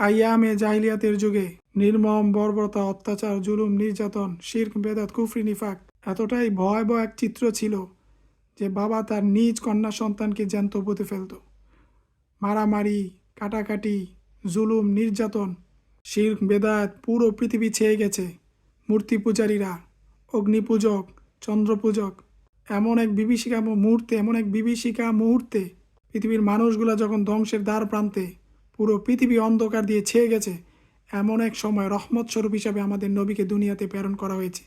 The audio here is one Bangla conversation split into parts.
আইয়ামে জাহিলিয়াতের যুগে নির্মম বর্বরতা, অত্যাচার, জুলুম, নির্যাতন, শিরক, বেদাত, কুফরি, নিফাক এতটাই ভয়াবহ এক চিত্র ছিল যে বাবা তার নিজ কন্যা সন্তানকে জ্যান্ত পুঁতে ফেলত। মারামারি, কাটাকাটি, জুলুম, নির্যাতন, শিরক, বেদাত পুরো পৃথিবী ছেয়ে গেছে। মূর্তি পূজারীরা, অগ্নিপূজক, চন্দ্রপূজক, এমন এক বিভীষিকা মুহূর্তে পৃথিবীর মানুষগুলা যখন ধ্বংসের দ্বার প্রান্তে, পুরো পৃথিবী অন্ধকার দিয়ে ছেয়ে গেছে, এমন এক সময় রহমত স্বরূপ হিসাবে আমাদের নবীকে দুনিয়াতে প্রেরণ করা হয়েছে,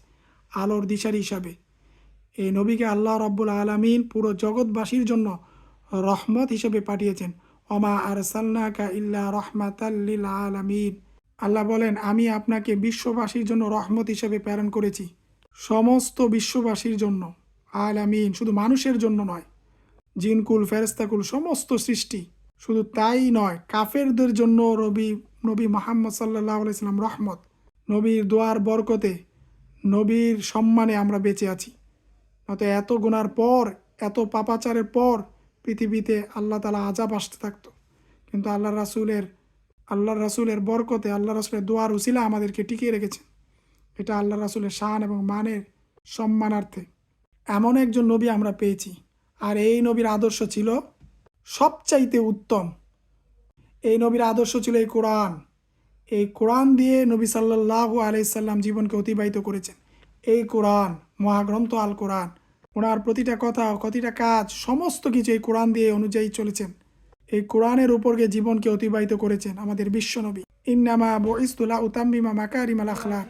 আলোর দিশারি হিসাবে। এই নবীকে আল্লাহ রাব্বুল আলামিন পুরো জগৎবাসীর জন্য রহমত হিসেবে পাঠিয়েছেন। ওমা আরসালনাকা ইল্লা রাহমাতাল লিল আলামিন। আল্লাহ বলেন, আমি আপনাকে বিশ্ববাসীর জন্য রহমত হিসেবে প্রেরণ করেছি, সমস্ত বিশ্ববাসীর জন্য। আলামিন শুধু মানুষের জন্য নয়, জিনকুল, ফেরেস্তাকুল, সমস্ত সৃষ্টি। শুধু তাই নয়, কাফেরদের জন্য নবী মুহাম্মদ সাল্লাল্লাহু আলাইহি সাল্লাম রহমত। নবীর দোয়ার বরকতে, নবীর সম্মানে আমরা বেঁচে আছি। নয়তো এত গুনার পর, এত পাপাচারের পর পৃথিবীতে আল্লাহ তাআলা আযাব আসতে থাকতো। কিন্তু আল্লাহর রাসূলের বরকতে, আল্লাহ রাসূলের দোয়ার উসিলা আমাদেরকে টিকিয়ে রেখেছেন। এটা আল্লাহ রাসূলের শান এবং মানের সম্মানার্থে এমন একজন নবী আমরা পেয়েছি। আর এই নবীর আদর্শ ছিল সবচাইতে উত্তম। এই নবীর আদর্শ ছিল এই কোরআন। এই কোরআন দিয়ে নবী সাল্লাল্লাহু আলাইহি সাল্লাম জীবনকে অতিবাহিত করেছেন। এই কোরআন, মহাগ্রন্থ আল কোরআন, ওনার প্রতিটা কথা, প্রতিটা কাজ, সমস্ত কিছু এই কোরআন দিয়ে অনুযায়ী চলেছেন। এই কোরআনের উপরকে জীবনকে অতিবাহিত করেছেন আমাদের বিশ্বনবী। ইন্নামা বুইসতু লিউতাম্মিমা মাকারিমাল আখলাক।